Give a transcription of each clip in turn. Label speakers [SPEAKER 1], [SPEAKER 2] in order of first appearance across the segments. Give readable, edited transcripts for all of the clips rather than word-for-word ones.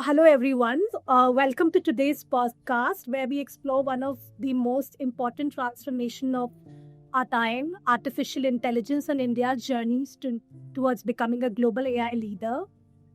[SPEAKER 1] Hello, everyone. Welcome to today's podcast, where we explore one of the most important transformation of our time, artificial intelligence, and India's journeys towards becoming a global AI leader.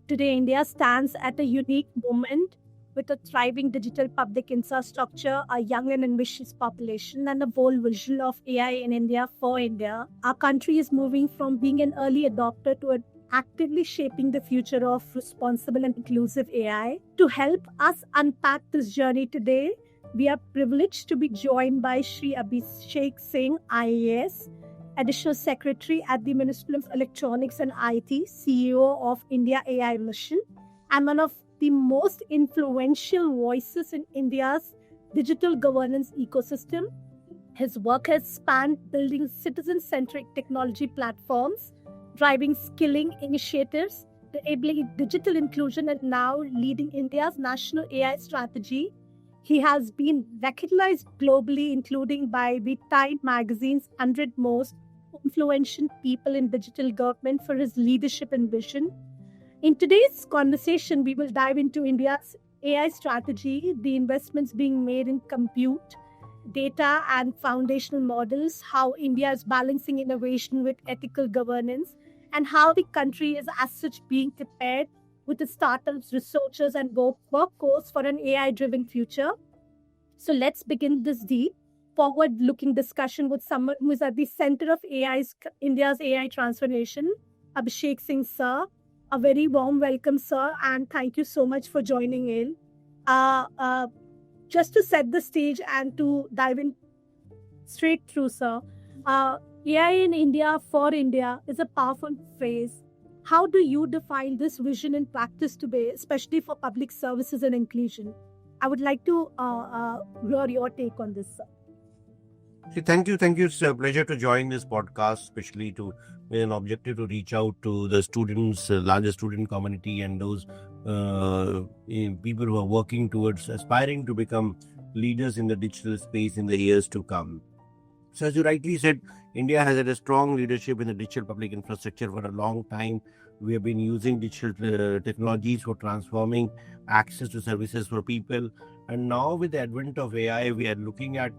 [SPEAKER 1] Today, India stands at a unique moment with a thriving digital public infrastructure, a young and ambitious population, and a bold vision of AI in India for India. Our country is moving from being an early adopter to actively shaping the future of responsible and inclusive AI. To help us unpack this journey today, we are privileged to be joined by Shri Abhishek Singh, IAS, Additional Secretary at the Ministry of Electronics and IT, CEO of India AI Mission, and one of the most influential voices in India's digital governance ecosystem. His work has spanned building citizen-centric technology platforms, driving skilling initiatives, enabling digital inclusion, and now leading India's national AI strategy. He has been recognized globally, including by the Time magazine's 100 most influential people in digital government for his leadership and vision. In today's conversation, we will dive into India's AI strategy, the investments being made in compute, data, and foundational models, how India is balancing innovation with ethical governance, and how the country is as such being prepared with the startups, researchers, and workforce for an AI-driven future. So let's begin this deep, forward-looking discussion with someone who is at the center of India's AI transformation, Abhishek Singh, sir. A very warm welcome, sir, and thank you so much for joining in. Just to set the stage and to dive in straight through, sir, AI in India for India is a powerful phrase. How do you define this vision in practice today, especially for public services and inclusion? I would like to hear your take on this, sir.
[SPEAKER 2] Thank you. It's a pleasure to join this podcast, especially with an objective to reach out to the students, larger student community, and those people who are working towards aspiring to become leaders in the digital space in the years to come. So, as you rightly said, India has had a strong leadership in the digital public infrastructure for a long time. We have been using digital technologies for transforming access to services for people. And now, with the advent of AI, we are looking at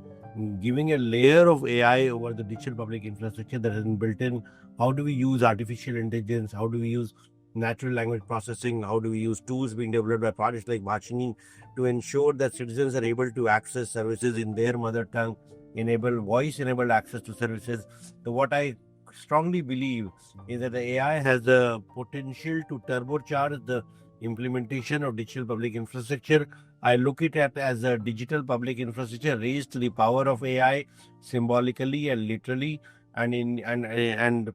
[SPEAKER 2] giving a layer of AI over the digital public infrastructure that has been built in. How do we use artificial intelligence? How do we use natural language processing? How do we use tools being developed by parties like Reimagining to ensure that citizens are able to access services in their mother tongue, enable voice-enabled access to services? So what I strongly believe is that the AI has the potential to turbocharge the implementation of digital public infrastructure. I look at it as a digital public infrastructure raised to the power of AI, symbolically and literally, and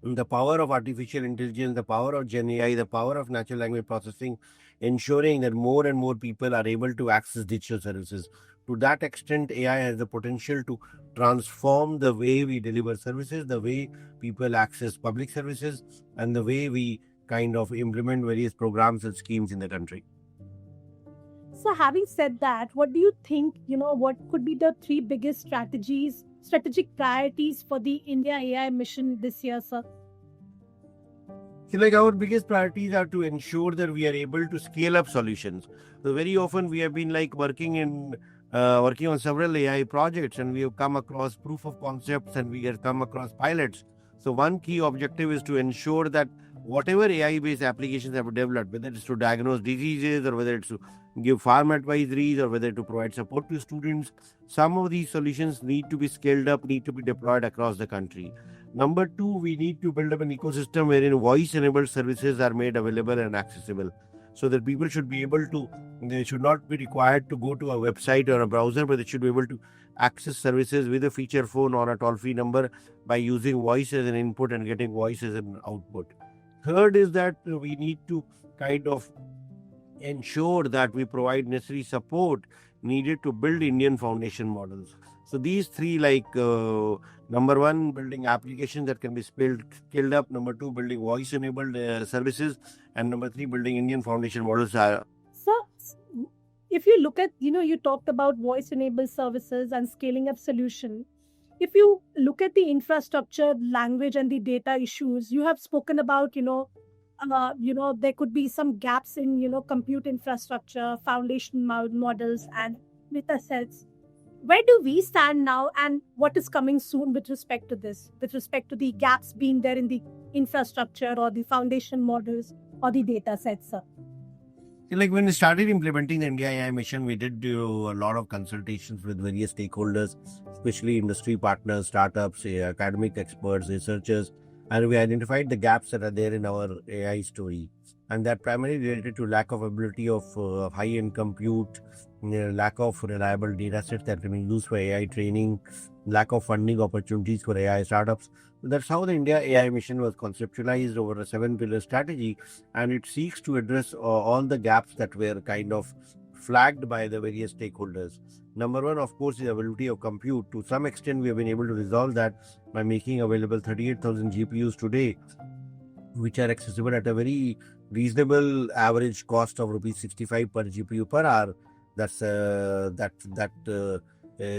[SPEAKER 2] the power of artificial intelligence, the power of Gen AI, the power of natural language processing, ensuring that more and more people are able to access digital services. To that extent, AI has the potential to transform the way we deliver services, the way people access public services, and the way we kind of implement various programs and schemes in the country.
[SPEAKER 1] So, having said that, what do you think, what could be the three biggest strategic priorities for the India AI mission this year, sir?
[SPEAKER 2] Like our biggest priorities are to ensure that we are able to scale up solutions. So very often we have been working on several AI projects, and we have come across proof of concepts, and we have come across pilots. So one key objective is to ensure that whatever AI-based applications have developed, whether it's to diagnose diseases or whether it's to give farm advisories or whether to provide support to students, some of these solutions need to be scaled up, need to be deployed across the country. Number two, we need to build up an ecosystem wherein voice-enabled services are made available and accessible, so that people should be able to, they should not be required to go to a website or a browser, but they should be able to access services with a feature phone or a toll-free number by using voice as an input and getting voice as an output. Third is that we need to kind of ensure that we provide necessary support needed to build Indian foundation models. So these three, number one, building applications that can be scaled up. Number two, building voice-enabled services. And number three, building Indian foundation models.
[SPEAKER 1] So, if you look at, you talked about voice-enabled services and scaling up solution. If you look at the infrastructure, language, and the data issues, you have spoken about, there could be some gaps in, compute infrastructure, foundation models, and data sets. Where do we stand now, and what is coming soon with respect to this, with respect to the gaps being there in the infrastructure or the foundation models or the data sets, sir?
[SPEAKER 2] Like when we started implementing the India AI mission, we did do a lot of consultations with various stakeholders, especially industry partners, startups, academic experts, researchers, and we identified the gaps that are there in our AI story. And that primarily related to lack of ability of high-end compute, lack of reliable data sets that can be used for AI training, lack of funding opportunities for AI startups. That's how the India AI mission was conceptualized over a 7-pillar strategy, and it seeks to address all the gaps that were kind of flagged by the various stakeholders. Number one, of course, is availability of compute. To some extent, we have been able to resolve that by making available 38,000 GPUs today, which are accessible at a very reasonable average cost of rupees 65 per GPU per hour. That's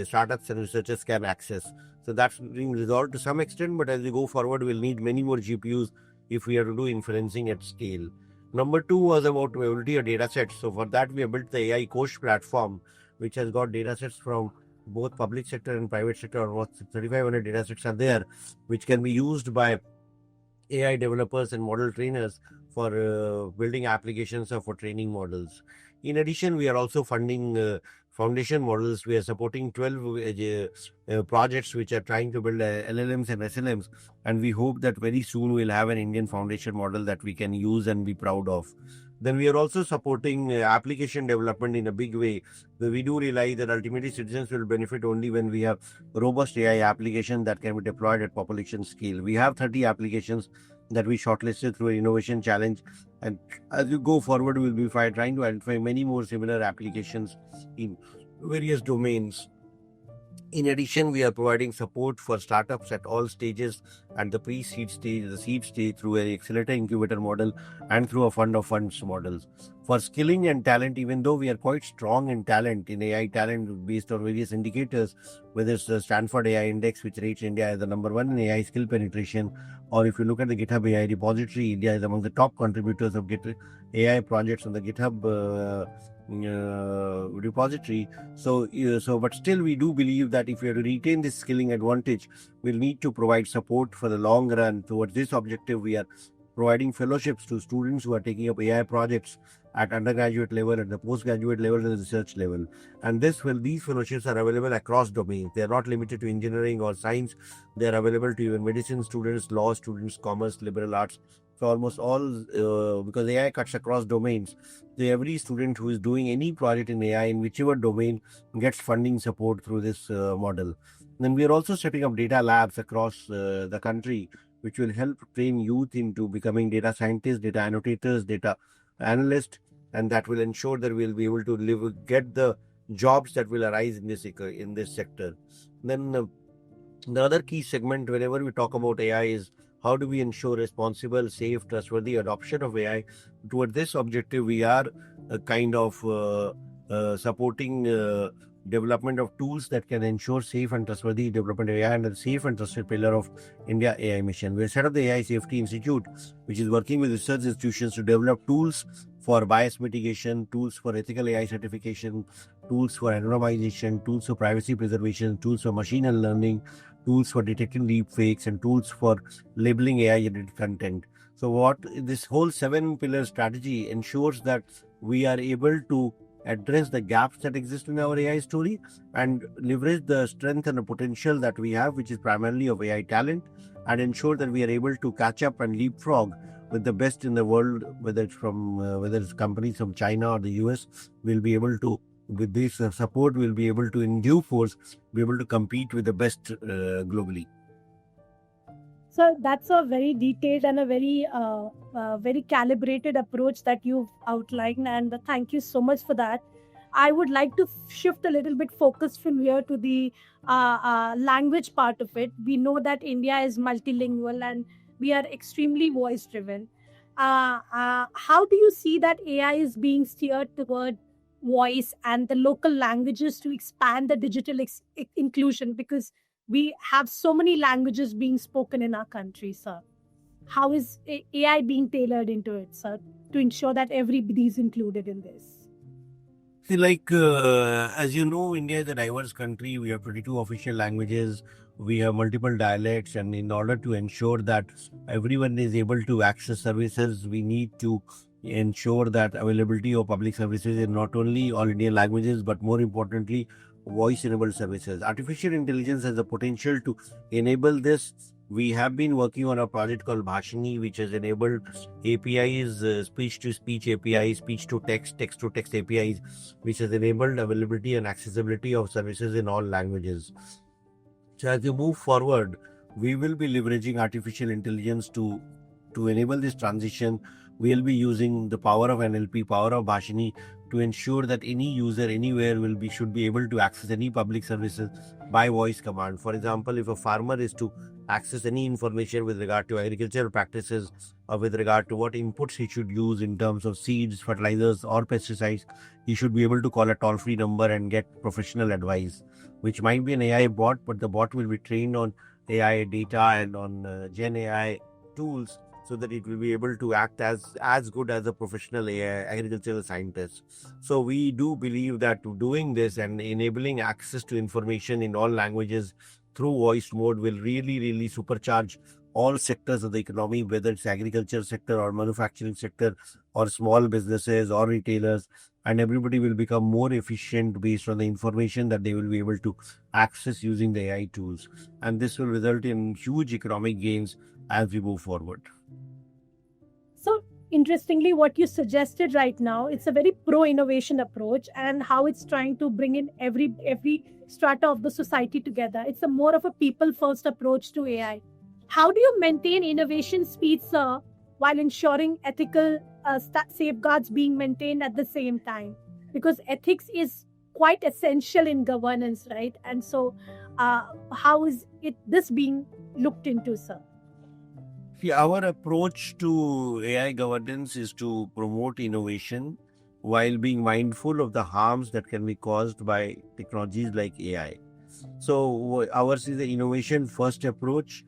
[SPEAKER 2] startups and researchers can access. So that's being resolved to some extent, but as we go forward, we'll need many more GPUs if we are to do inferencing at scale. Number two was about availability of data sets. So for that, we have built the AI Coach platform, which has got data sets from both public sector and private sector. Almost 3,500 data sets are there, which can be used by AI developers and model trainers for building applications or for training models. In addition, we are also funding foundation models. We are supporting 12 projects which are trying to build LLMs and SLMs, and we hope that very soon we'll have an Indian foundation model that we can use and be proud of. Then we are also supporting application development in a big way. We do realize that ultimately citizens will benefit only when we have robust AI application that can be deployed at population scale. We have 30 applications that we shortlisted through an innovation challenge, and as we go forward, we'll be trying to identify many more similar applications in various domains. In addition, we are providing support for startups at all stages, at the pre-seed stage, the seed stage, through an accelerator incubator model and through a fund of funds models. For skilling and talent, even though we are quite strong in talent, in AI talent based on various indicators, whether it's the Stanford AI Index, which rates India as the number one in AI skill penetration, or if you look at the GitHub AI repository, India is among the top contributors of AI projects on the GitHub repository. But still, we do believe that if we are to retain this skilling advantage, we'll need to provide support for the long run. Towards this objective, we are providing fellowships to students who are taking up AI projects at undergraduate level, at the postgraduate level, and the research level. And these fellowships are available across domains. They are not limited to engineering or science. They are available to even medicine students, law students, commerce, liberal arts. So almost all, because AI cuts across domains, so every student who is doing any project in AI in whichever domain gets funding support through this model. Then we are also setting up data labs across the country, which will help train youth into becoming data scientists, data annotators, data analysts, and that will ensure that we'll be able to get the jobs that will arise in this sector. Then the other key segment whenever we talk about AI is how do we ensure responsible, safe, trustworthy adoption of AI. Toward this objective, we are supporting development of tools that can ensure safe and trustworthy development of AI, and a safe and trusted pillar of India AI mission. We set up the AI Safety Institute, which is working with research institutions to develop tools for bias mitigation, tools for ethical AI certification, tools for anonymization, tools for privacy preservation, tools for machine learning, tools for detecting deep fakes, and tools for labeling AI generated content. So what this whole 7-pillar strategy ensures that we are able to address the gaps that exist in our AI story and leverage the strength and the potential that we have, which is primarily of AI talent, and ensure that we are able to catch up and leapfrog with the best in the world, whether it's companies from China or the US. We'll be able to, with this support, we'll be able to in due course be able to compete with the best globally.
[SPEAKER 1] So that's a very detailed and a very calibrated approach that you've outlined, and thank you so much for that. I would like to shift a little bit focus from here to the language part of it. We know that India is multilingual and we are extremely voice driven. How do you see that AI is being steered toward voice and the local languages to expand the digital inclusion? Because we have so many languages being spoken in our country, sir. how is AI being tailored into it, sir, to ensure that everybody is included in this?
[SPEAKER 2] See, as you know, India is a diverse country. We have 22 official languages. We have multiple dialects. And in order to ensure that everyone is able to access services, we need to ensure that availability of public services in not only all Indian languages, but more importantly, voice-enabled services. Artificial intelligence has the potential to enable this. We have been working on a project called Bhashini, which has enabled APIs, speech to speech APIs, speech to text to text APIs, which has enabled availability and accessibility of services in all languages. So as you move forward, we will be leveraging artificial intelligence to enable this transition. We'll be using the power of NLP, power of Bhashini, to ensure that any user anywhere should be able to access any public services by voice command. For example, if a farmer is to access any information with regard to agricultural practices or with regard to what inputs he should use in terms of seeds, fertilizers, or pesticides, he should be able to call a toll-free number and get professional advice, which might be an AI bot, but the bot will be trained on AI data and on Gen AI tools, so that it will be able to act as good as a professional AI agricultural scientist. So we do believe that doing this and enabling access to information in all languages through voice mode will really supercharge all sectors of the economy, whether it's agriculture sector or manufacturing sector or small businesses or retailers, and everybody will become more efficient based on the information that they will be able to access using the AI tools. And this will result in huge economic gains as we move forward.
[SPEAKER 1] So interestingly, what you suggested right now, it's a very pro-innovation approach, and how it's trying to bring in every strata of the society together. It's a more of a people-first approach to AI. How do you maintain innovation speed, sir, while ensuring ethical safeguards being maintained at the same time? Because ethics is quite essential in governance, right? And so, how is this being looked into, sir?
[SPEAKER 2] See, our approach to AI governance is to promote innovation while being mindful of the harms that can be caused by technologies like AI. So ours is the innovation first approach,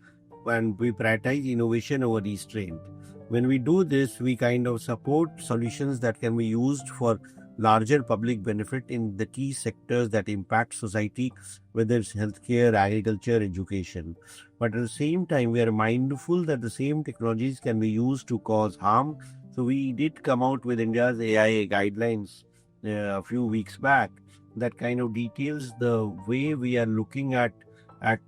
[SPEAKER 2] and we prioritize innovation over restraint. When we do this, we kind of support solutions that can be used for larger public benefit in the key sectors that impact society, whether it's healthcare, agriculture, education. But at the same time, we are mindful that the same technologies can be used to cause harm. So we did come out with India's AI guidelines a few weeks back that kind of details the way we are looking at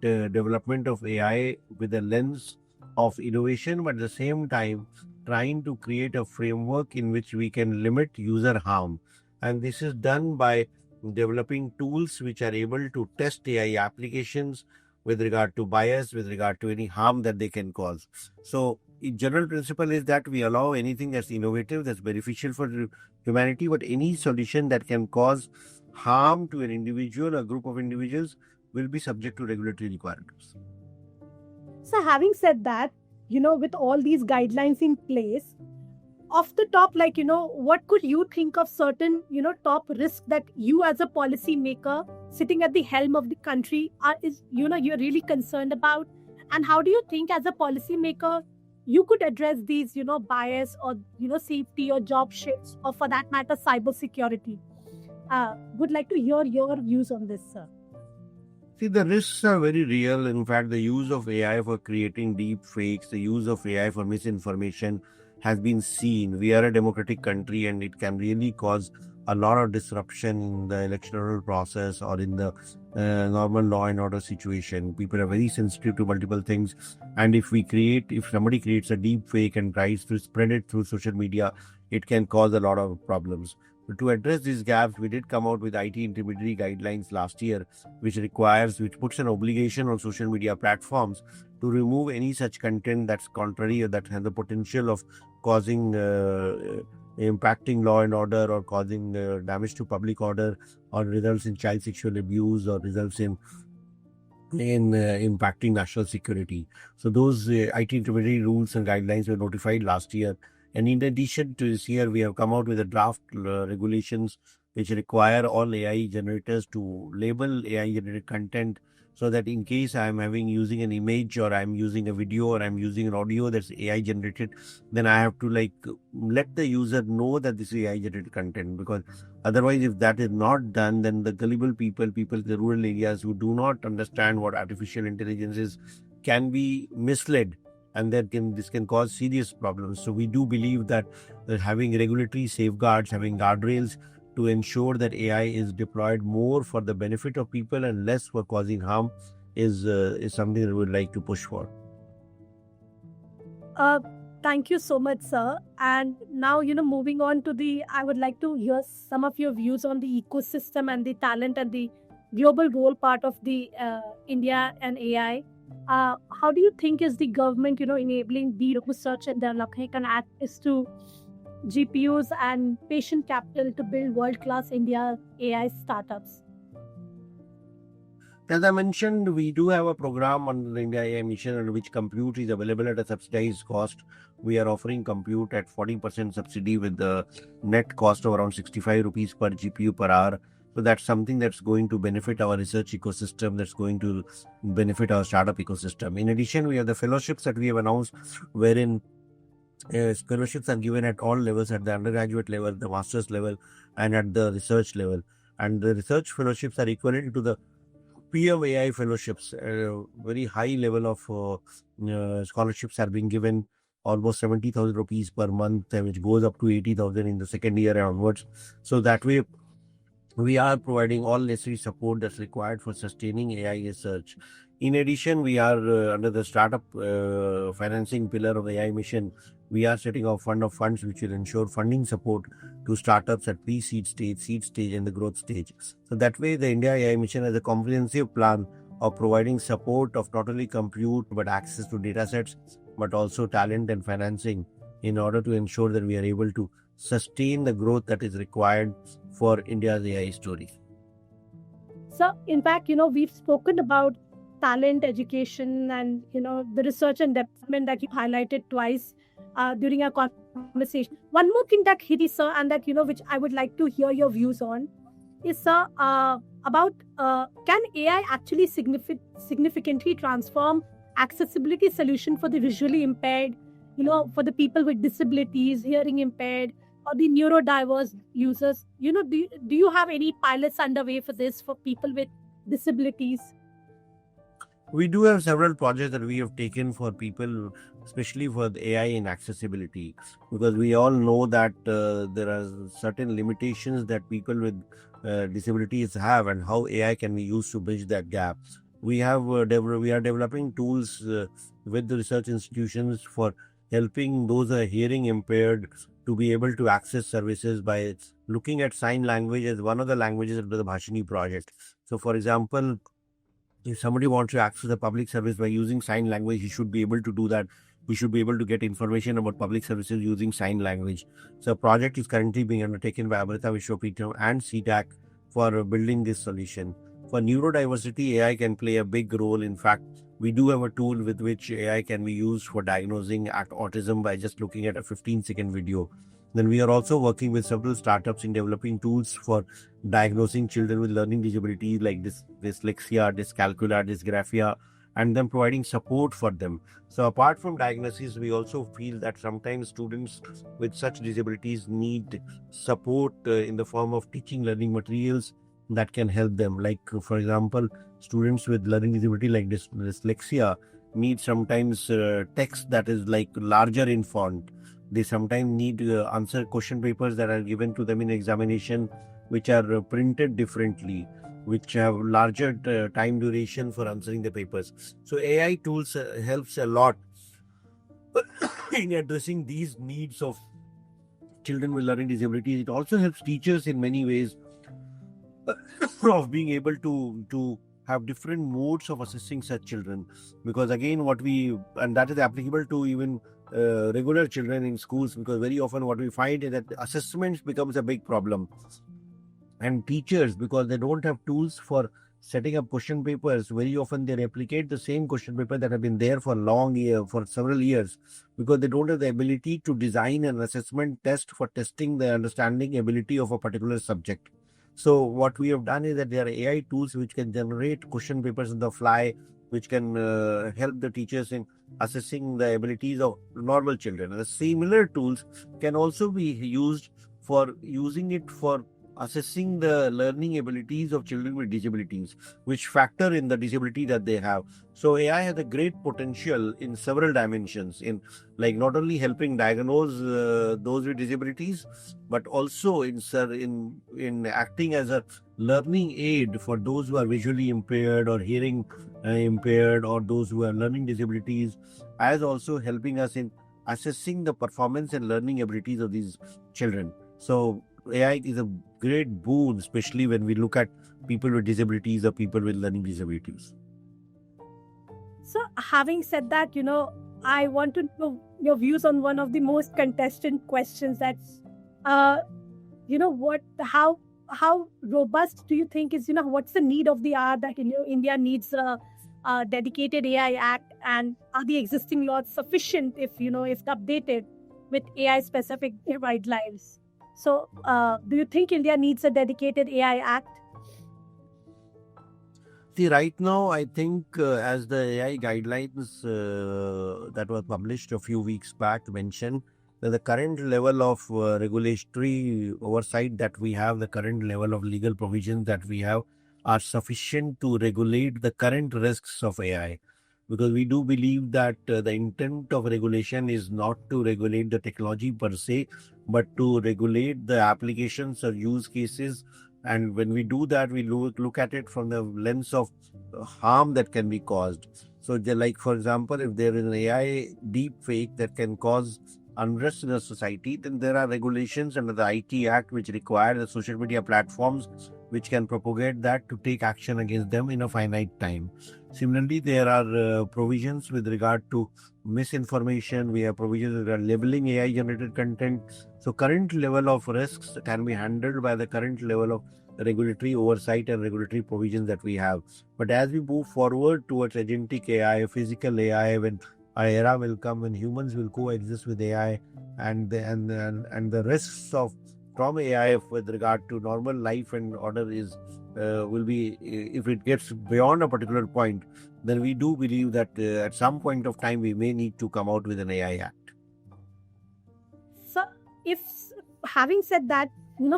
[SPEAKER 2] development of AI with a lens of innovation, but at the same time trying to create a framework in which we can limit user harm. And this is done by developing tools which are able to test AI applications with regard to bias, with regard to any harm that they can cause. So in general principle is that we allow anything that's innovative, that's beneficial for humanity, but any solution that can cause harm to an individual or group of individuals will be subject to regulatory requirements.
[SPEAKER 1] So having said that, with all these guidelines in place, off the top, what could you think of certain, top risks that you as a policy maker sitting at the helm of the country you're really concerned about? And how do you think as a policy maker you could address these, bias or, safety or job shifts, or for that matter, cyber security? Would like to hear your views on this, sir.
[SPEAKER 2] See, the risks are very real. In fact, the use of AI for creating deep fakes, the use of AI for misinformation has been seen. We are a democratic country, and it can really cause a lot of disruption in the electoral process or in the normal law and order situation. People are very sensitive to multiple things. And if somebody creates a deep fake and tries to spread it through social media, it can cause a lot of problems. To address these gaps, we did come out with IT intermediary guidelines last year, which puts an obligation on social media platforms to remove any such content that's contrary or that has the potential of causing impacting law and order, or causing damage to public order, or results in child sexual abuse, or results in impacting national security. So those IT intermediary rules and guidelines were notified last year. And in addition to this year, we have come out with a draft regulations which require all AI generators to label AI generated content, so that in case I'm having using an image, or I'm using a video, or I'm using an audio that's AI generated, then I have to let the user know that this is AI generated content. Because otherwise, if that is not done, then the gullible people in the rural areas who do not understand what artificial intelligence is, can be misled, and this can cause serious problems. So we do believe that having regulatory safeguards, having guardrails to ensure that AI is deployed more for the benefit of people and less for causing harm is something that we would like to push for.
[SPEAKER 1] Thank you so much, sir. And now, moving on to I would like to hear some of your views on the ecosystem and the talent and the global role part of the India and AI. How do you think is the government, enabling the research and development and access to GPUs and patient capital to build world-class India AI startups?
[SPEAKER 2] As I mentioned, we do have a program under the India AI mission under which compute is available at a subsidized cost. We are offering compute at 40% subsidy with the net cost of around 65 rupees per GPU per hour. So that's something that's going to benefit our research ecosystem, that's going to benefit our startup ecosystem. In addition, we have the fellowships that we have announced, wherein scholarships are given at all levels, at the undergraduate level, the master's level, and at the research level. And the research fellowships are equivalent to the PM AI fellowships. Very high level of scholarships are being given, almost 70,000 rupees per month, which goes up to 80,000 in the second year and onwards. So that way, we are providing all necessary support that's required for sustaining AI research. In addition, we are under the startup financing pillar of the AI mission. We are setting up fund of funds which will ensure funding support to startups at pre-seed stage, seed stage, and the growth stage. So that way, the India AI mission has a comprehensive plan of providing support of not only compute but access to datasets, but also talent and financing, in order to ensure that we are able to sustain the growth that is required for India's AI story.
[SPEAKER 1] So, in fact, we've spoken about talent, education, and the research and development that you highlighted twice during our conversation. One more thing that hit is, sir, and that which I would like to hear your views on, is, sir, about can AI actually significantly transform accessibility solution for the visually impaired, for the people with disabilities, hearing impaired, or the neurodiverse users? Do you have any pilots underway for this, for people with disabilities?
[SPEAKER 2] We do have several projects that we have taken for people, especially for the AI in accessibility, because we all know that there are certain limitations that people with disabilities have, and how AI can be used to bridge that gap. We are developing tools with the research institutions for helping those who are hearing impaired to be able to access services by looking at sign language as one of the languages under the Bhashini project. So, for example, if somebody wants to access a public service by using sign language, he should be able to do that. We should be able to get information about public services using sign language. So a project is currently being undertaken by Amrita Vishwapeetham and CTAC for building this solution. For neurodiversity, AI can play a big role. In fact, we do have a tool with which AI can be used for diagnosing autism by just looking at a 15-second video. Then we are also working with several startups in developing tools for diagnosing children with learning disabilities like dyslexia, dyscalculia, dysgraphia, and then providing support for them. So apart from diagnosis, we also feel that sometimes students with such disabilities need support in the form of teaching learning materials that can help them. Like, for example, students with learning disability like dyslexia need sometimes text that is like larger in font. They sometimes need answer question papers that are given to them in examination, which are printed differently, which have larger time duration for answering the papers. So AI tools helps a lot in addressing these needs of children with learning disabilities. It also helps teachers in many ways of being able to have different modes of assessing such children, because again and that is applicable to even regular children in schools, because very often what we find is that assessments becomes a big problem, and teachers, because they don't have tools for setting up question papers, very often they replicate the same question paper that have been there for for several years, because they don't have the ability to design an assessment test for testing the understanding ability of a particular subject. So what we have done is that there are AI tools which can generate question papers on the fly, which can help the teachers in assessing the abilities of normal children. And the similar tools can also be used for using it for assessing the learning abilities of children with disabilities, which factor in the disability that they have. So AI has a great potential in several dimensions, in like not only helping diagnose those with disabilities, but also in acting as a learning aid for those who are visually impaired or hearing impaired, or those who have learning disabilities, as also helping us in assessing the performance and learning abilities of these children. So AI is a great boon, especially when we look at people with disabilities or people with learning disabilities.
[SPEAKER 1] So, having said that, I want to know your views on one of the most contested questions. That's, how robust do you think is, what's the need of the hour that India needs a dedicated AI Act, and are the existing laws sufficient if updated with AI specific guidelines? So, do you think India needs a dedicated AI Act?
[SPEAKER 2] See, right now, I think as the AI guidelines that were published a few weeks back mentioned, that the current level of regulatory oversight that we have, the current level of legal provisions that we have, are sufficient to regulate the current risks of AI. Because we do believe that the intent of regulation is not to regulate the technology per se, but to regulate the applications or use cases. And when we do that, we look at it from the lens of harm that can be caused. So, like for example, if there is an AI deep fake that can cause unrest in a society, then there are regulations under the IT Act which require the social media platforms which can propagate that to take action against them in a finite time. Similarly, there are provisions with regard to misinformation. We have provisions that are labeling AI generated content. So current level of risks can be handled by the current level of regulatory oversight and regulatory provisions that we have. But as we move forward towards agentic AI, physical AI, when our era will come when humans will coexist with AI, and the risks of from AI with regard to normal life and order is will be, if it gets beyond a particular point, then we do believe that at some point of time we may need to come out with an AI Act.
[SPEAKER 1] So, if having said that,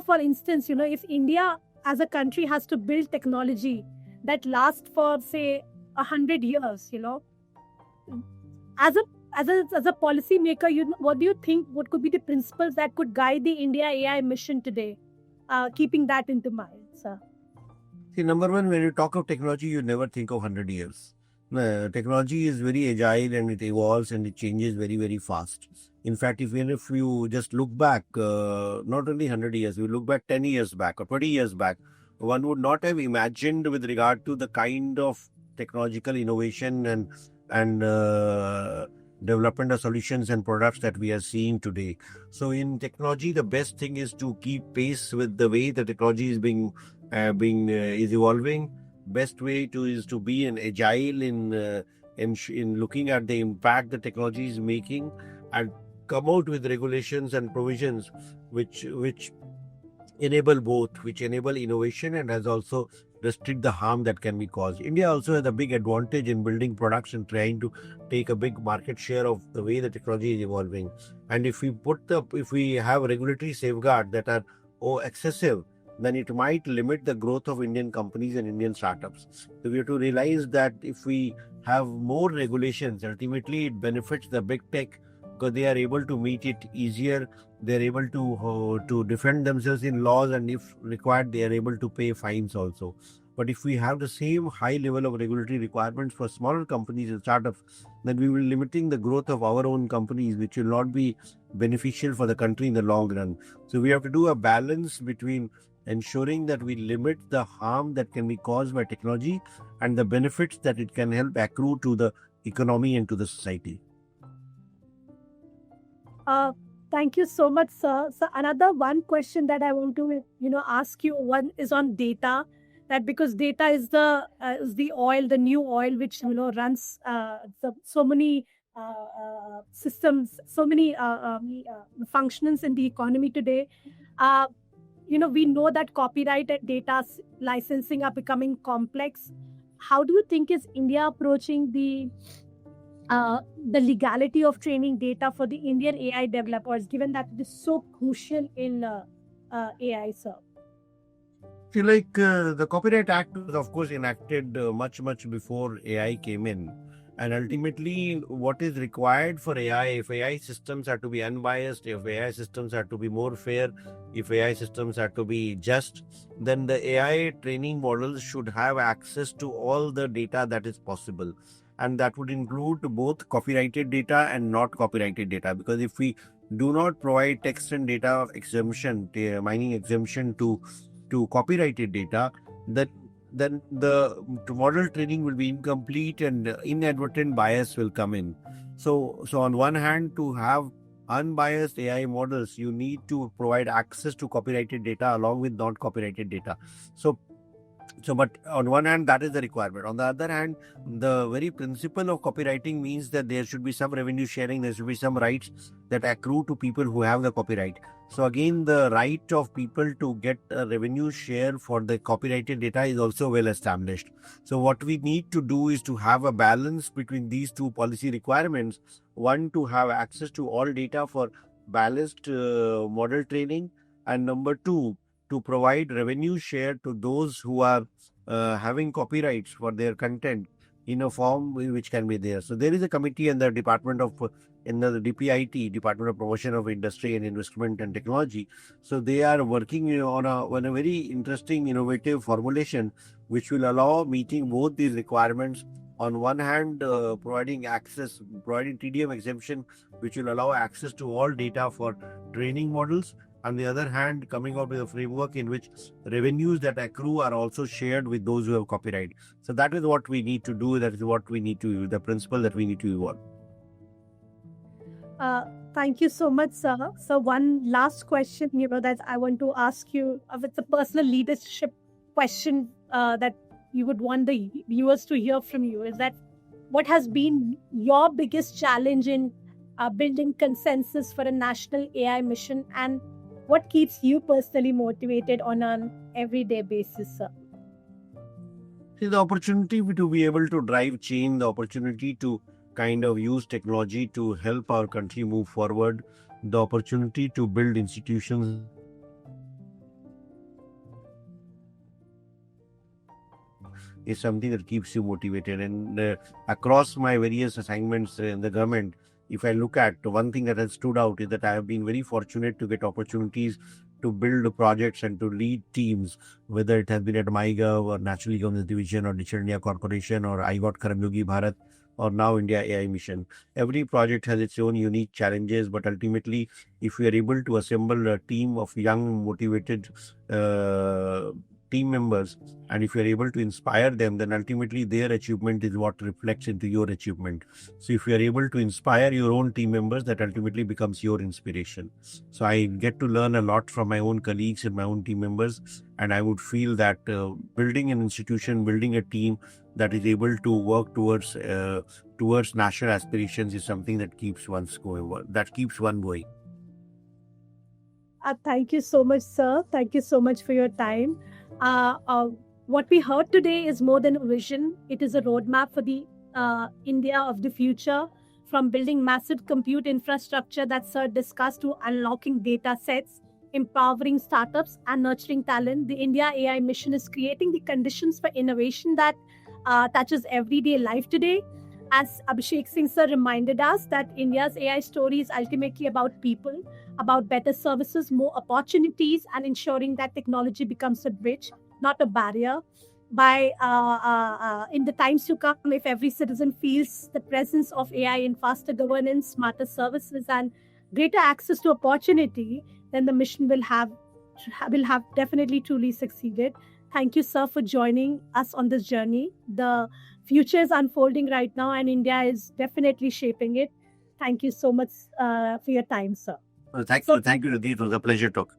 [SPEAKER 1] for instance, if India as a country has to build technology that lasts for say 100 years, as a as a policy maker, what do you think? What could be the principles that could guide the India AI mission today? Keeping that into mind, sir.
[SPEAKER 2] See, number one, when you talk of technology, you never think of 100 years. Technology is very agile and it evolves and it changes very, very fast. In fact, even if you just look back, not only 100 years, you look back 10 years back or 20 years back, one would not have imagined with regard to the kind of technological innovation and development of solutions and products that we are seeing today. So in technology, the best thing is to keep pace with the way the technology is is evolving. Best way to is to be an agile in looking at the impact the technology is making, and come out with regulations and provisions which enable both, which enable innovation and has also restrict the harm that can be caused. India also has a big advantage in building products and trying to take a big market share of the way the technology is evolving. And if we have regulatory safeguards that are excessive, then it might limit the growth of Indian companies and Indian startups. So we have to realize that if we have more regulations, ultimately it benefits the big tech because they are able to meet it easier. They are able to defend themselves in laws, and if required, they are able to pay fines also. But if we have the same high level of regulatory requirements for smaller companies and startups, then we will limiting the growth of our own companies, which will not be beneficial for the country in the long run. So we have to do a balance between ensuring that we limit the harm that can be caused by technology and the benefits that it can help accrue to the economy and to the society.
[SPEAKER 1] Thank you so much, sir. So another one question that I want to ask you, one is on data. That because data is the oil, the new oil, which runs so many systems, so many functions in the economy today. we know that copyright and licensing are becoming complex. How do you think is India approaching the legality of training data for the Indian AI developers, given that it is so crucial in AI, sir?
[SPEAKER 2] feel like the Copyright Act was, of course, enacted much, much before AI came in. And ultimately, what is required for AI, if AI systems are to be unbiased, if AI systems are to be more fair, if AI systems are to be just, then the AI training models should have access to all the data that is possible. And that would include both copyrighted data and not copyrighted data. Because if we do not provide text and data exemption, mining exemption to copyrighted data, then the model training will be incomplete and inadvertent bias will come in. So on one hand, to have unbiased AI models, you need to provide access to copyrighted data along with non-copyrighted data. But on one hand, that is the requirement. On the other hand, the very principle of copywriting means that there should be some revenue sharing, there should be some rights that accrue to people who have the copyright. So again, the right of people to get a revenue share for the copyrighted data is also well established. So what we need to do is to have a balance between these two policy requirements. One, to have access to all data for balanced model training, and number two, to provide revenue share to those who are having copyrights for their content in a form which can be there. So there is a committee in the the DPIT, Department of Promotion of Industry and Investment and Technology. So they are working on a very interesting, innovative formulation which will allow meeting both these requirements. On one hand, providing TDM exemption, which will allow access to all data for training models. On the other hand, coming out with a framework in which revenues that accrue are also shared with those who have copyright. So that is what we need to do. That is what we need to, the principle that we need to evolve.
[SPEAKER 1] Thank you so much, sir. So one last question, that I want to ask you. It's a personal leadership question that you would want the viewers to hear from you. Is that what has been your biggest challenge in building consensus for a national AI mission, and what keeps you personally motivated on an everyday basis, sir?
[SPEAKER 2] See, the opportunity to be able to drive change, the opportunity to kind of use technology to help our country move forward, the opportunity to build institutions is something that keeps you motivated. And across my various assignments in the government, if I look at one thing that has stood out is that I have been very fortunate to get opportunities to build projects and to lead teams, whether it has been at MyGov or National E-Governance Division or Digital India Corporation or I got Karmyogi Bharat or now India AI Mission. Every project has its own unique challenges, but ultimately, if we are able to assemble a team of young, motivated team members, and if you are able to inspire them, then ultimately their achievement is what reflects into your achievement. So if you are able to inspire your own team members, that ultimately becomes your inspiration. So I get to learn a lot from my own colleagues and my own team members, and I would feel that building an institution, building a team that is able to work towards national aspirations is something that keeps one going.
[SPEAKER 1] Thank you so much, sir. Thank you so much for your time. What we heard today is more than a vision. It is a roadmap for the India of the future, from building massive compute infrastructure that sir discussed to unlocking data sets, empowering startups and nurturing talent. The India AI mission is creating the conditions for innovation that touches everyday life today. As Abhishek Singh sir reminded us, that India's AI story is ultimately about people, about better services, more opportunities, and ensuring that technology becomes a bridge, not a barrier. In the times to come, if every citizen feels the presence of AI in faster governance, smarter services, and greater access to opportunity, then the mission will have definitely truly succeeded. Thank you, sir, for joining us on this journey. The future is unfolding right now, and India is definitely shaping it. Thank you so much for your time, sir.
[SPEAKER 2] Thank you, Nidhi. It was a pleasure talking.